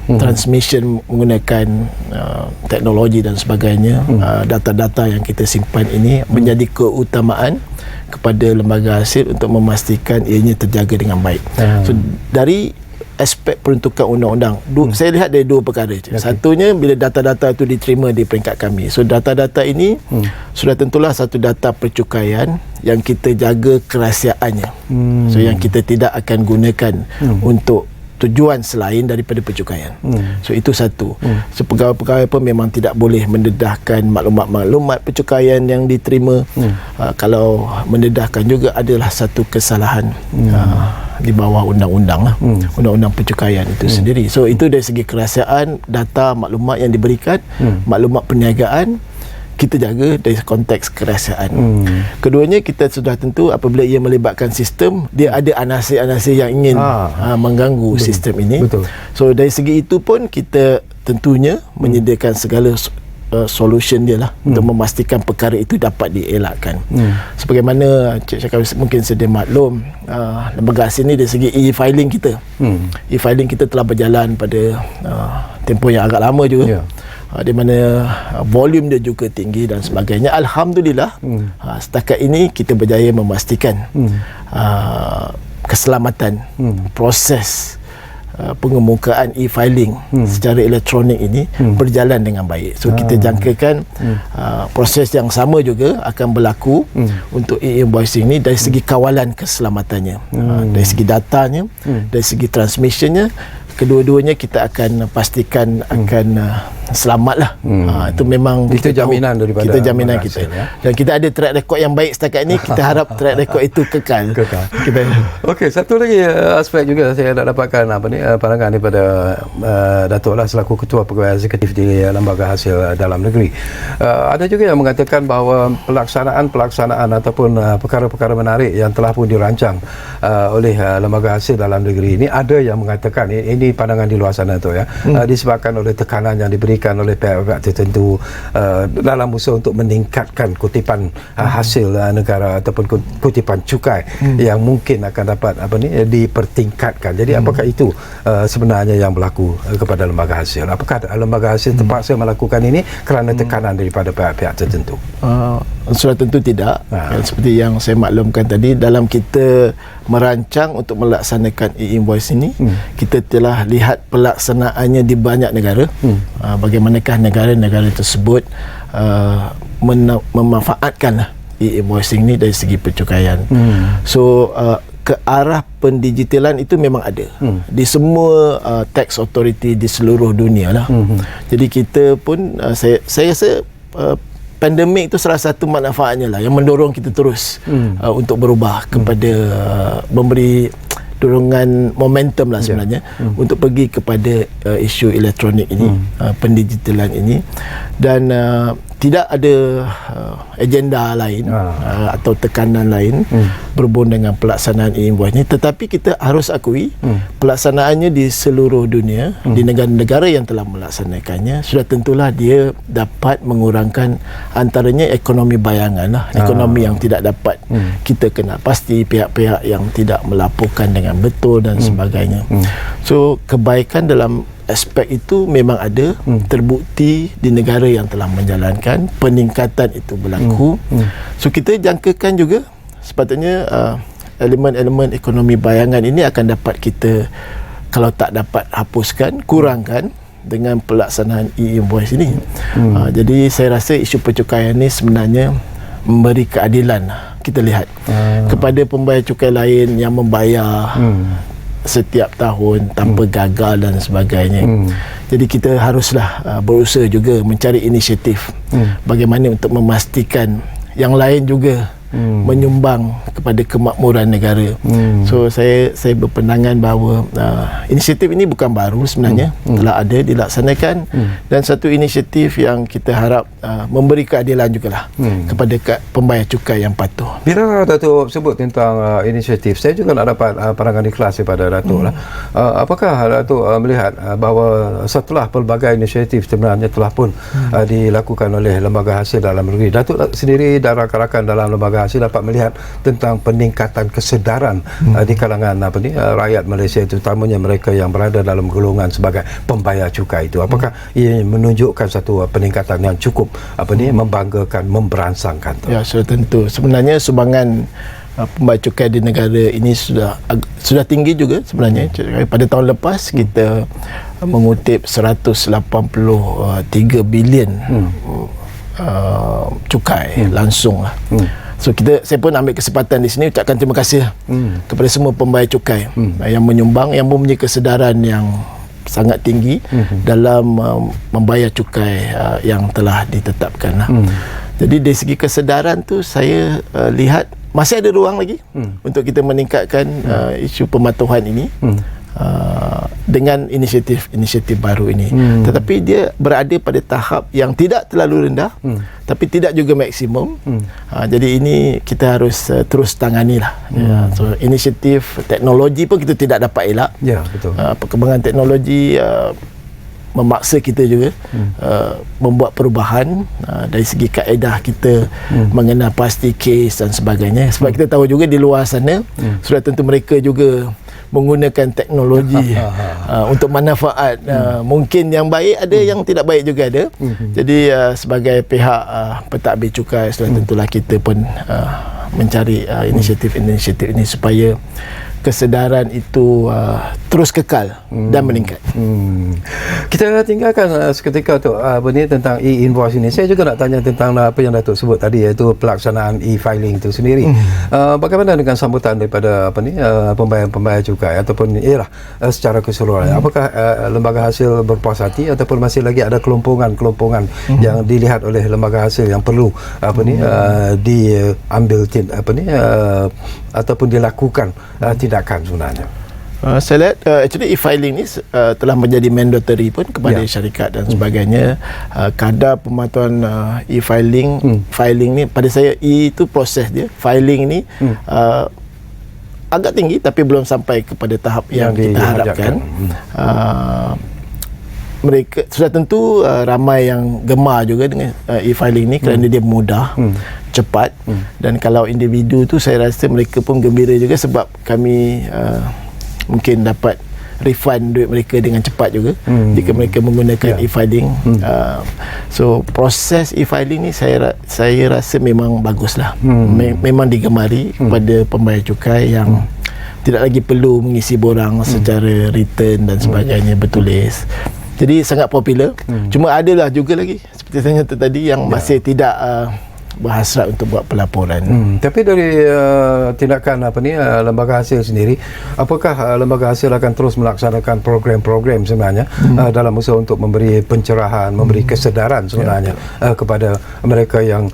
Speaker 3: transmission menggunakan teknologi dan sebagainya, data-data yang kita simpan ini menjadi keutamaan kepada lembaga hasil untuk memastikan ianya terjaga dengan baik. So dari aspek peruntukan undang-undang, saya lihat dari dua perkara. Satunya, bila data-data itu diterima di peringkat kami, so data-data ini sudah tentulah satu data percukaian yang kita jaga kerahsiaannya. So yang kita tidak akan gunakan untuk tujuan selain daripada pencukaian. So itu satu. So pegawai-pegawai pun memang tidak boleh mendedahkan maklumat-maklumat pencukaian yang diterima. Kalau mendedahkan juga adalah satu kesalahan di bawah undang-undang lah, undang-undang pencukaian itu sendiri. So itu dari segi kerahsiaan data maklumat yang diberikan, maklumat perniagaan, kita jaga dari konteks kerahsiaan. Keduanya, kita sudah tentu apabila ia melibatkan sistem, dia ada anasir-anasir yang ingin mengganggu sistem ini. So dari segi itu pun kita tentunya menyediakan segala solution dia lah untuk memastikan perkara itu dapat dielakkan. Sebagaimana Cik Syakir mungkin sedia maklum, lembaga hasil ni dari segi e-filing kita, e-filing kita telah berjalan pada tempoh yang agak lama juga, di mana volume dia juga tinggi dan sebagainya. Alhamdulillah, setakat ini kita berjaya memastikan keselamatan proses pengemukaan e-filing secara elektronik ini berjalan dengan baik. So kita jangkakan proses yang sama juga akan berlaku untuk e-invoicing ini dari segi kawalan keselamatannya, dari segi datanya, dari segi transmissionnya. Kedua-duanya kita akan pastikan akan selamat lah. Itu memang
Speaker 1: itu jaminan daripada
Speaker 3: kita jaminan kita ya. Dan kita ada track record yang baik setakat ini. Kita harap track record itu kekal.
Speaker 1: Okey, satu lagi aspek juga saya nak dapatkan pandangan daripada Datuk lah selaku Ketua Pegawai Eksekutif di Lembaga Hasil Dalam Negeri. Ada juga yang mengatakan bahawa pelaksanaan ataupun perkara-perkara menarik yang telah pun dirancang oleh Lembaga Hasil Dalam Negeri ini, ada yang mengatakan ini pandangan di luar sana tu ya, disebabkan oleh tekanan yang diberikan oleh pihak-pihak tertentu dalam usaha untuk meningkatkan kutipan hasil negara ataupun kutipan cukai yang mungkin akan dapat dipertingkatkan. Jadi apakah itu sebenarnya yang berlaku kepada lembaga hasil? Apakah lembaga hasil terpaksa melakukan ini kerana tekanan daripada pihak-pihak tertentu?
Speaker 3: Sudah tentu tidak. Seperti yang saya maklumkan tadi, dalam kita merancang untuk melaksanakan e-invoice ini, kita telah lihat pelaksanaannya di banyak negara. Bagaimanakah negara-negara tersebut memanfaatkan e-invoicing ini dari segi pencukaian. So ke arah pendigitalan itu memang ada di semua tax authority di seluruh dunia lah. Jadi kita pun saya rasa pandemik itu salah satu manfaatnya lah yang mendorong kita terus untuk berubah kepada memberi dorongan momentum lah sebenarnya untuk pergi kepada isu elektronik ini, pendigitalan ini, dan tidak ada agenda lain atau tekanan lain berhubung dengan pelaksanaan e-invoice ini. Tetapi kita harus akui pelaksanaannya di seluruh dunia, di negara-negara yang telah melaksanakannya, sudah tentulah dia dapat mengurangkan antaranya ekonomi bayangan lah, ekonomi yang tidak dapat kita kenal pasti, pihak-pihak yang tidak melaporkan dengan betul dan sebagainya. So kebaikan dalam aspek itu memang ada, terbukti di negara yang telah menjalankan, peningkatan itu berlaku. So kita jangkakan juga sepatutnya elemen-elemen ekonomi bayangan ini akan dapat kita, kalau tak dapat hapuskan, kurangkan dengan pelaksanaan e-invoice ini. Jadi saya rasa isu pencukaian ini sebenarnya memberi keadilan, kita lihat kepada pembayar cukai lain yang membayar setiap tahun tanpa gagal dan sebagainya. Jadi kita haruslah berusaha juga mencari inisiatif bagaimana untuk memastikan yang lain juga menyumbang kepada kemakmuran negara. So saya berpandangan bahawa inisiatif ini bukan baru sebenarnya, telah ada dilaksanakan, dan satu inisiatif yang kita harap memberi keadilan jugalah kepada pembayar cukai yang patuh.
Speaker 1: Bila Datuk sebut tentang inisiatif, saya juga nak dapat pandangan ikhlas daripada Datuk lah. Apakah Datuk melihat bahawa setelah pelbagai inisiatif sebenarnya telah pun dilakukan oleh Lembaga Hasil Dalam Negeri, Datuk sendiri dan rakan-rakan dalam Lembaga Hasil dapat melihat tentang peningkatan kesedaran di kalangan rakyat Malaysia, terutamanya mereka yang berada dalam golongan sebagai pembayar cukai itu? Apakah ia menunjukkan satu peningkatan yang cukup membanggakan, memberansangkan tu?
Speaker 3: Ya, sudah tentu. Sebenarnya sumbangan pembayar cukai di negara ini sudah tinggi juga sebenarnya. Pada tahun lepas kita mengutip 183 bilion cukai langsung lah. So saya pun ambil kesempatan di sini ucapkan terima kasih kepada semua pembayar cukai yang menyumbang, yang mempunyai kesedaran yang sangat tinggi dalam membayar cukai yang telah ditetapkan lah. Jadi dari segi kesedaran tu saya lihat masih ada ruang lagi untuk kita meningkatkan isu pematuhan ini dengan inisiatif baru ini. Tetapi dia berada pada tahap yang tidak terlalu rendah tapi tidak juga maksimum. Jadi ini kita harus terus tangani lah. So inisiatif teknologi pun kita tidak dapat elak.
Speaker 1: Ya, betul.
Speaker 3: Perkembangan teknologi memaksa kita juga membuat perubahan dari segi kaedah kita mengenal pasti kes dan sebagainya, sebab kita tahu juga di luar sana sudah tentu mereka juga menggunakan teknologi untuk manfaat mungkin yang baik ada, yang tidak baik juga ada. Jadi sebagai pihak pentadbir cukai sudah tentulah kita pun mencari inisiatif ini supaya kesedaran itu terus kekal dan meningkat.
Speaker 1: Kita tinggalkan seketika tu tentang e-invoice ini. Saya juga nak tanya tentang apa yang Datuk sebut tadi, iaitu pelaksanaan e-filing itu sendiri. Bagaimana dengan sambutan daripada pembayar cukai ataupun secara keseluruhan? Apakah lembaga hasil berpuas hati ataupun masih lagi ada kelompongan yang dilihat oleh lembaga hasil yang perlu diambil ataupun dilakukan tindakan sebenarnya?
Speaker 3: Saya lihat actually e-filing ni telah menjadi mandatory pun kepada syarikat dan sebagainya. Kadar pematuhan e-filing filing ni pada saya itu proses dia, filing ni agak tinggi tapi belum sampai kepada tahap yang kita harapkan. Mereka sudah tentu ramai yang gemar juga dengan e-filing ni kerana dia mudah, cepat, dan kalau individu tu saya rasa mereka pun gembira juga sebab kami mungkin dapat refund duit mereka dengan cepat juga jika mereka menggunakan e-filing. So proses e-filing ni saya rasa memang baguslah. Memang digemari kepada pembayar cukai yang tidak lagi perlu mengisi borang secara written dan sebagainya, bertulis. Jadi sangat popular. Cuma adalah juga lagi seperti saya nyata tadi yang masih tidak berhasrat untuk buat pelaporan.
Speaker 1: Tapi dari tindakan lembaga hasil sendiri, apakah lembaga hasil akan terus melaksanakan program-program sebenarnya dalam usaha untuk memberi pencerahan, memberi kesedaran sebenarnya kepada mereka yang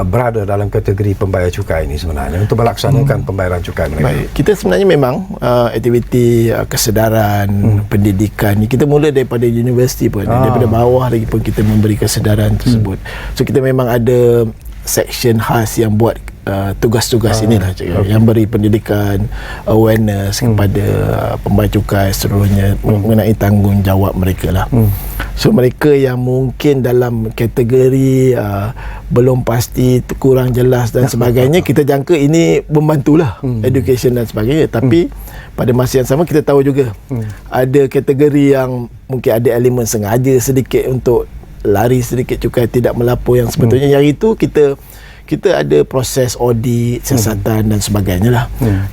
Speaker 1: berada dalam kategori pembayar cukai ini sebenarnya untuk melaksanakan pembayaran cukai mereka?
Speaker 3: Baik. Kita sebenarnya memang aktiviti kesedaran, pendidikan ni kita mula daripada universiti pun, daripada bawah lagi pun kita memberi kesedaran tersebut. So kita memang ada section khas yang buat tugas-tugas inilah yang beri pendidikan, awareness kepada pembayar cukai seluruhnya mengenai tanggungjawab mereka lah. So mereka yang mungkin dalam kategori belum pasti, kurang jelas dan sebagainya, kita jangka ini membantulah education dan sebagainya. Tapi pada masa yang sama kita tahu juga ada kategori yang mungkin ada elemen sengaja sedikit untuk lari sedikit cukai, tidak melapor yang sepatutnya. Yang itu kita ada proses audit, siasatan dan sebagainya lah.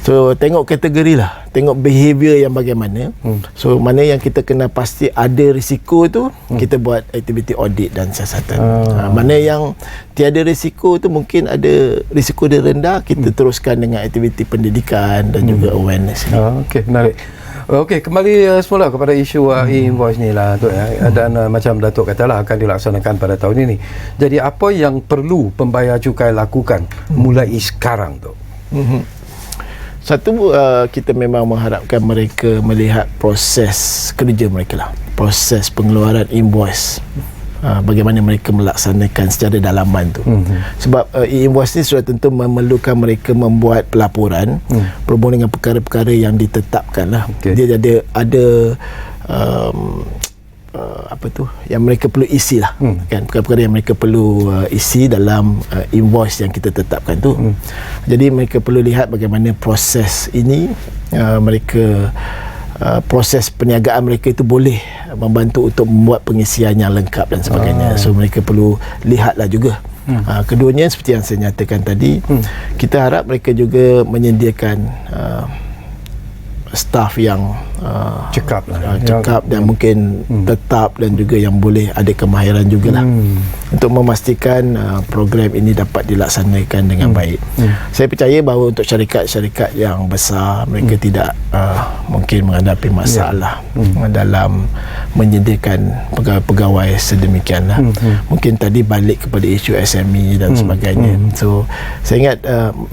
Speaker 3: So tengok kategori lah, tengok behavior yang bagaimana. So mana yang kita kena pasti ada risiko tu, kita buat aktiviti audit dan siasatan. Mana yang tiada risiko tu, mungkin ada risiko dia rendah, kita teruskan dengan aktiviti pendidikan dan juga awareness.
Speaker 1: Okey, menarik. Okey, kembali semula kepada isu e-invoice ni lah, Tok, dan macam Datuk katalah akan dilaksanakan pada tahun ini. Jadi apa yang perlu pembayar cukai lakukan mulai sekarang, Tok?
Speaker 3: Satu, kita memang mengharapkan mereka melihat proses kerja mereka lah, proses pengeluaran invoice, bagaimana mereka melaksanakan secara dalaman tu. Sebab e-invoice ni sudah tentu memerlukan mereka membuat pelaporan berhubung dengan perkara-perkara yang ditetapkan lah. Dia ada yang mereka perlu isi lah, kan, perkara-perkara yang mereka perlu isi dalam invoice yang kita tetapkan tu. Jadi mereka perlu lihat bagaimana proses ini, mereka proses perniagaan mereka itu boleh membantu untuk membuat pengisian yang lengkap dan sebagainya. So mereka perlu lihatlah juga. Keduanya seperti yang saya nyatakan tadi, kita harap mereka juga menyediakan staff yang
Speaker 1: cekap
Speaker 3: dan mungkin tetap dan juga yang boleh ada kemahiran jugalah untuk memastikan program ini dapat dilaksanakan dengan baik. Saya percaya bahawa untuk syarikat-syarikat yang besar, mereka tidak mungkin menghadapi masalah dalam menyediakan pegawai-pegawai sedemikianlah. Mungkin tadi balik kepada isu SME dan sebagainya. So saya ingat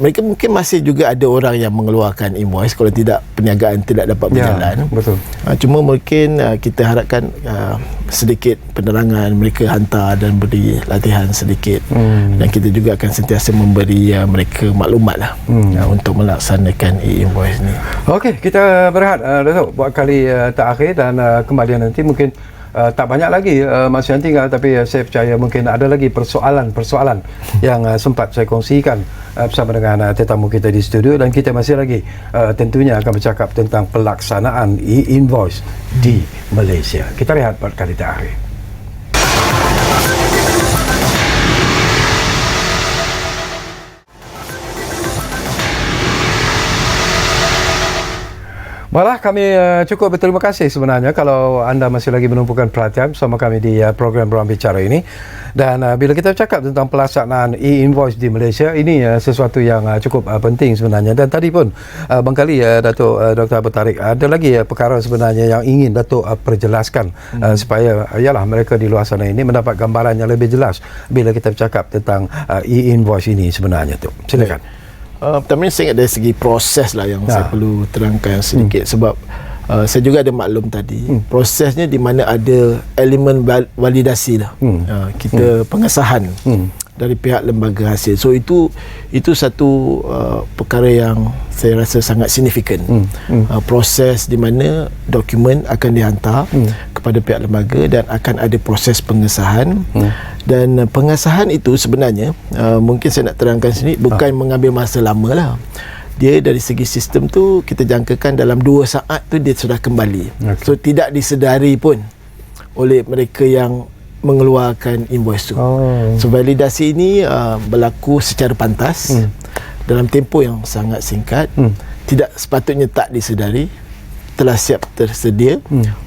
Speaker 3: mereka mungkin masih juga ada orang yang mengeluarkan invoice kalau tidak perniagaan tidak dapat berjalan.
Speaker 1: Betul.
Speaker 3: Cuma mungkin kita harapkan sedikit penerangan, mereka hantar dan beri latihan sedikit, dan kita juga akan sentiasa memberi mereka maklumat lah untuk melaksanakan e-invoice ni.
Speaker 1: Okey, kita berehat Datuk buat kali terakhir, dan kembali nanti mungkin tak banyak lagi masa yang tinggal, tapi saya percaya mungkin ada lagi persoalan yang sempat saya kongsikan bersama dengan tetamu kita di studio, dan kita masih lagi tentunya akan bercakap tentang pelaksanaan e-invoice di Malaysia. Kita lihat buat kali terakhir. Malah kami cukup berterima kasih sebenarnya kalau anda masih lagi menumpukan perhatian bersama kami di program Ruang Bicara ini. Dan bila kita cakap tentang pelaksanaan e-invoice di Malaysia, ini sesuatu yang cukup penting sebenarnya. Dan tadi pun barangkali Datuk Dr. Abu Tariq, ada lagi perkara sebenarnya yang ingin Datuk perjelaskan supaya ialah mereka di luar sana ini mendapat gambaran yang lebih jelas bila kita bercakap tentang e-invoice ini sebenarnya tu. Silakan.
Speaker 3: Pertama saya ingat dari segi proses lah yang saya perlu terangkan sedikit, sebab saya juga ada maklum tadi prosesnya di mana ada elemen validasi lah, kita pengesahan dari pihak lembaga hasil. So itu satu perkara yang saya rasa sangat signifikan. Proses di mana dokumen akan dihantar kepada pihak lembaga dan akan ada proses pengesahan. Dan pengesahan itu sebenarnya mungkin saya nak terangkan sini bukan mengambil masa lama lah. Dia dari segi sistem tu kita jangkakan dalam 2 saat tu dia sudah kembali. So tidak disedari pun oleh mereka yang mengeluarkan invoice tu. So validasi ini berlaku secara pantas dalam tempoh yang sangat singkat. Tidak sepatutnya tak disedari, telah siap tersedia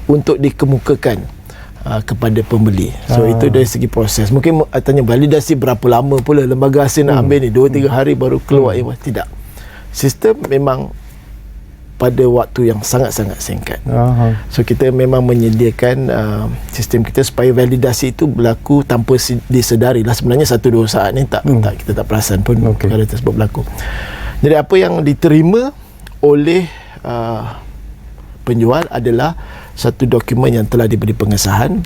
Speaker 3: untuk dikemukakan kepada pembeli. So itu dari segi proses. Mungkin tanya validasi berapa lama pula lembaga hasil nak ambil ni, 2-3 hari baru keluar invoice. Tidak. Sistem memang pada waktu yang sangat-sangat singkat. So kita memang menyediakan sistem kita supaya validasi itu berlaku tanpa disedari lah. Sebenarnya 1-2 saat ni kita tak perasan pun perkara tersebut berlaku. Jadi apa yang diterima oleh penjual adalah satu dokumen yang telah diberi pengesahan.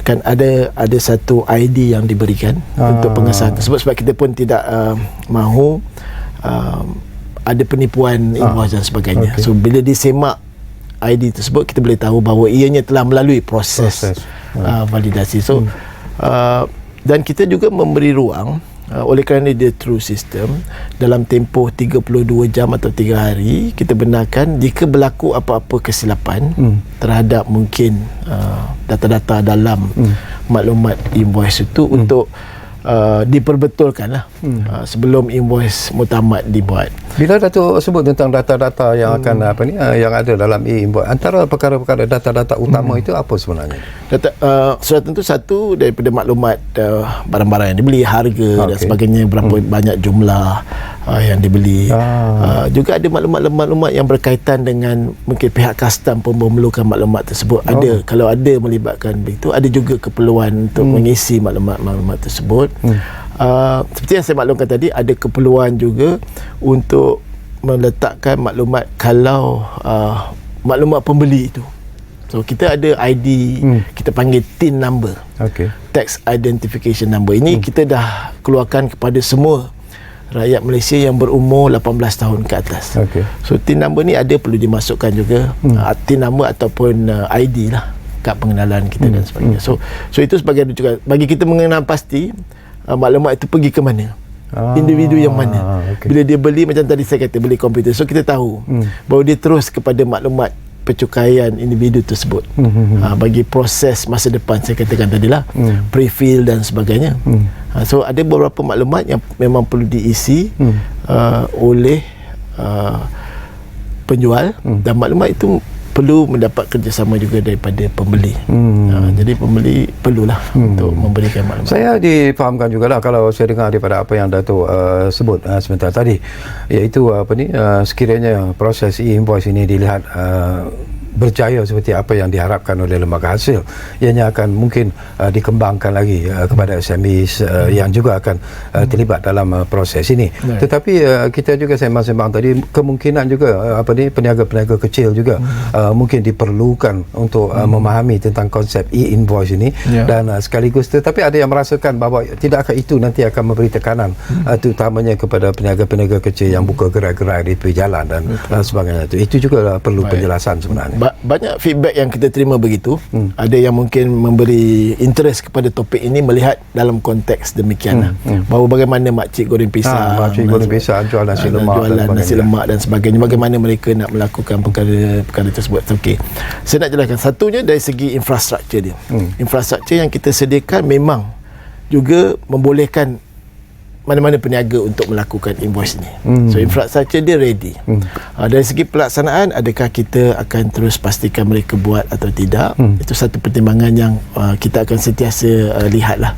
Speaker 3: Kan ada satu ID yang diberikan untuk pengesahan tersebut, sebab kita pun tidak mahu ada penipuan invoice dan sebagainya. So bila disemak ID tersebut, kita boleh tahu bahawa ianya telah melalui proses validasi. So dan kita juga memberi ruang oleh kerana dia true system, dalam tempoh 32 jam atau 3 hari kita benarkan jika berlaku apa-apa kesilapan terhadap mungkin data-data dalam maklumat invoice itu untuk diperbetulkan lah sebelum invoice mutamat dibuat.
Speaker 1: Bila Datuk sebut tentang data-data yang akan yang ada dalam e-invoice, antara perkara-perkara data-data utama itu apa sebenarnya? Data
Speaker 3: sudah tentu satu daripada maklumat barang-barang yang dibeli, harga dan sebagainya, berapa banyak jumlah yang dibeli. Juga ada maklumat-maklumat yang berkaitan dengan mungkin pihak custom pun memerlukan maklumat tersebut. Ada, kalau ada melibatkan begitu, ada juga keperluan untuk mengisi maklumat-maklumat tersebut. Seperti yang saya maklumkan tadi, ada keperluan juga untuk meletakkan maklumat kalau maklumat pembeli itu. So kita ada ID, kita panggil TIN number, Tax Identification Number. Ini kita dah keluarkan kepada semua rakyat Malaysia yang berumur 18 tahun ke atas. So TIN number ni ada perlu dimasukkan juga, TIN number ataupun ID lah, kad pengenalan kita dan sebagainya. So itu sebagai juga bagi kita mengenal pasti maklumat itu pergi ke mana, individu yang mana. Bila dia beli, macam tadi saya kata beli komputer, so kita tahu bahawa dia terus kepada maklumat pencukaian individu tersebut. Bagi proses masa depan saya katakan tadilah, pre-fill dan sebagainya. So ada beberapa maklumat yang memang perlu diisi oleh penjual dan maklumat itu perlu mendapat kerjasama juga daripada pembeli. Jadi pembeli perlulah untuk memberikan maklumat.
Speaker 1: Saya difahamkan jugalah kalau saya dengar daripada apa yang Dato' sebut sebentar tadi, iaitu sekiranya proses e-invoice ini dilihat berjaya seperti apa yang diharapkan oleh lembaga hasil, ianya akan mungkin dikembangkan lagi kepada SMEs yang juga akan terlibat dalam proses ini. Tetapi kita juga sembang-sembang tadi, kemungkinan juga peniaga-peniaga kecil juga mungkin diperlukan untuk memahami tentang konsep e-invoice ini, dan sekaligus tetapi ada yang merasakan bahawa tidakkah itu nanti akan memberi tekanan terutamanya kepada peniaga-peniaga kecil yang buka gerai-gerai di tepi jalan dan sebagainya. Itu juga perlu penjelasan sebenarnya.
Speaker 3: Banyak feedback yang kita terima begitu. Ada yang mungkin memberi interest kepada topik ini melihat dalam konteks demikian, bahawa bagaimana makcik goreng pisang,
Speaker 1: makcik goreng pisang jual nasi lemak dan sebagainya, bagaimana mereka nak melakukan perkara tersebut. Okey, saya nak jelaskan satunya dari segi infrastruktur dia. Infrastruktur yang kita sediakan memang juga membolehkan mana-mana peniaga untuk melakukan invoice ni. So infrastruktur dia ready. Dari segi pelaksanaan, adakah kita akan terus pastikan mereka buat atau tidak? Itu satu pertimbangan yang kita akan sentiasa lihatlah.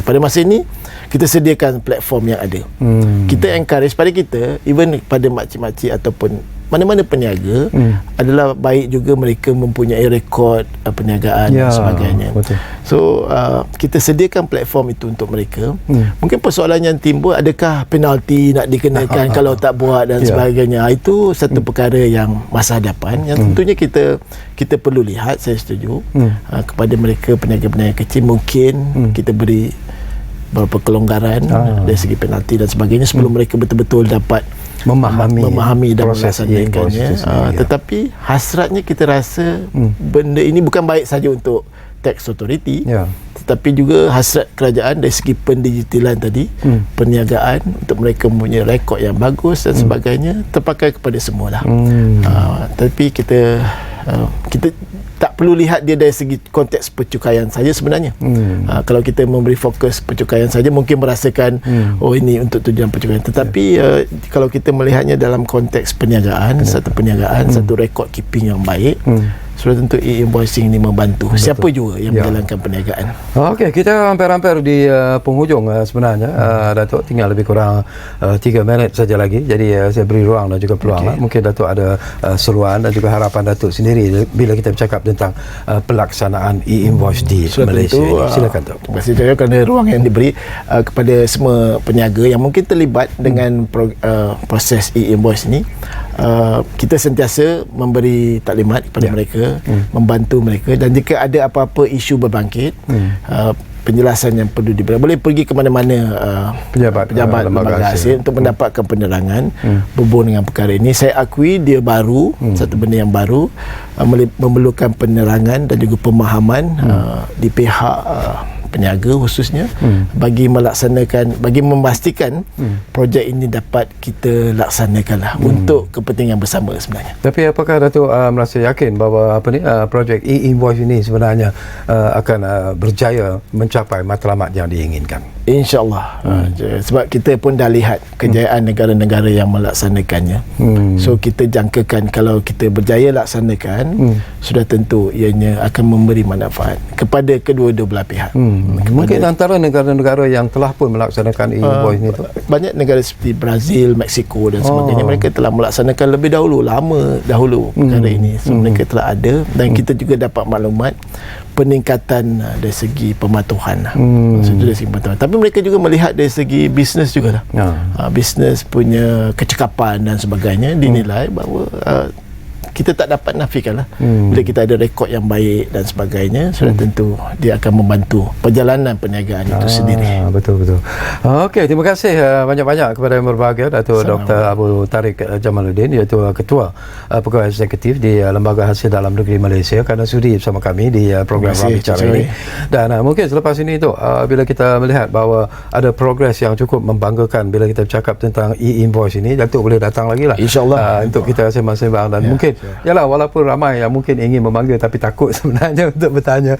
Speaker 1: Pada masa ini kita sediakan platform yang ada. Kita encourage pada kita, even pada makcik-makcik ataupun mana-mana peniaga, adalah baik juga mereka mempunyai rekod perniagaan dan sebagainya. Betul.
Speaker 3: So kita sediakan platform itu untuk mereka. Mungkin persoalan yang timbul, adakah penalti nak dikenakan kalau tak buat dan sebagainya. Itu satu perkara yang masa hadapan yang tentunya kita perlu lihat. Saya setuju kepada mereka peniaga-peniaga kecil, mungkin kita beri beberapa kelonggaran dari segi penalti dan sebagainya sebelum mereka betul-betul dapat memahami dan melaksanakannya. Tetapi hasratnya kita rasa benda ini bukan baik saja untuk tax authority, tetapi juga hasrat kerajaan dari segi pendigitalan tadi, perniagaan, untuk mereka mempunyai rekod yang bagus dan sebagainya, terpakai kepada semualah. Tapi kita tak perlu lihat dia dari segi konteks percukaian saja sebenarnya. Kalau kita memberi fokus percukaian saja, mungkin merasakan oh ini untuk tujuan percukaian. Tetapi kalau kita melihatnya dalam konteks perniagaan, satu perniagaan, satu record keeping yang baik, sudah tentu e-invoicing ini membantu siapa juga yang menjalankan perniagaan.
Speaker 1: Okey, kita hampir-hampir di penghujung sebenarnya. Datuk tinggal lebih kurang 3 minit saja lagi. Jadi saya beri ruang dan juga peluang. Mungkin Datuk ada seruan dan juga harapan Datuk sendiri bila kita bercakap tentang pelaksanaan e-invoice di Malaysia. Silakan Datuk.
Speaker 3: Terima kasih Jaya kerana ruang yang diberi kepada semua peniaga yang mungkin terlibat dengan proses e-invoice ini. Kita sentiasa memberi taklimat kepada mereka, membantu mereka, dan jika ada apa-apa isu berbangkit, penjelasan yang perlu diberi, boleh pergi ke mana-mana pejabat lembaga hasil untuk mendapatkan penerangan berhubung dengan perkara ini. Saya akui dia baru, satu benda yang baru, memerlukan penerangan dan juga pemahaman di pihak peniaga khususnya, bagi memastikan projek ini dapat kita laksanakanlah untuk kepentingan bersama sebenarnya.
Speaker 1: Tapi apakah Datuk merasa yakin bahawa projek e-invoice ini sebenarnya akan berjaya mencapai matlamat yang diinginkan? InsyaAllah. Sebab kita pun dah lihat kejayaan negara-negara yang melaksanakannya. So kita jangkakan kalau kita berjaya laksanakan, sudah tentu ianya akan memberi manfaat kepada kedua-dua belah pihak. Mungkin antara negara-negara yang telah pun melaksanakan e-invoice ni tu,
Speaker 3: banyak negara seperti Brazil, Mexico dan sebagainya, mereka telah melaksanakan lebih dahulu, lama dahulu perkara ini. So mereka telah ada, dan kita juga dapat maklumat peningkatan dari segi pematuhan. Dari segi pematuhan. Tapi mereka juga melihat dari segi bisnes juga lah. Bisnes punya kecekapan dan sebagainya, dinilai bahawa kita tak dapat nafikan lah. Bila kita ada rekod yang baik dan sebagainya, sudah tentu dia akan membantu perjalanan perniagaan itu sendiri.
Speaker 1: Betul-betul. Okey, terima kasih banyak-banyak kepada yang berbahagia Datuk Dr. Abu Tariq Jamaluddin, iaitu Ketua Pegawai Eksekutif di Lembaga Hasil Dalam Negeri Malaysia, kerana sudi bersama kami di program Ruang Bicara ini. Dan mungkin selepas ini tu, bila kita melihat bahawa ada progres yang cukup membanggakan bila kita bercakap tentang e-invoice ini, Datuk boleh datang lagi lah,
Speaker 3: InsyaAllah,
Speaker 1: untuk kita sembang-sembang dan mungkin yalah, walaupun ramai yang mungkin ingin memanggil tapi takut sebenarnya untuk bertanya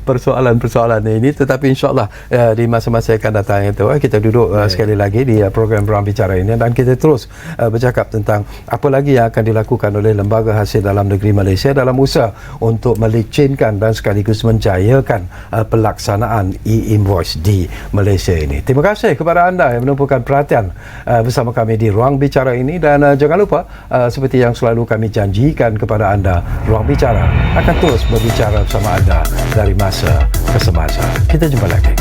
Speaker 1: persoalan ini, tetapi insyaAllah di masa-masa yang akan datang itu kita duduk sekali lagi di program Ruang Bicara ini dan kita terus bercakap tentang apa lagi yang akan dilakukan oleh Lembaga Hasil Dalam Negeri Malaysia dalam usaha untuk melicinkan dan sekaligus menjayakan pelaksanaan e-invoice di Malaysia ini. Terima kasih kepada anda yang menumpukan perhatian bersama kami di Ruang Bicara ini, dan jangan lupa seperti yang selalu kami janjikan kepada anda, Ruang Bicara akan terus berbicara bersama anda dari masa ke semasa. Kita jumpa lagi.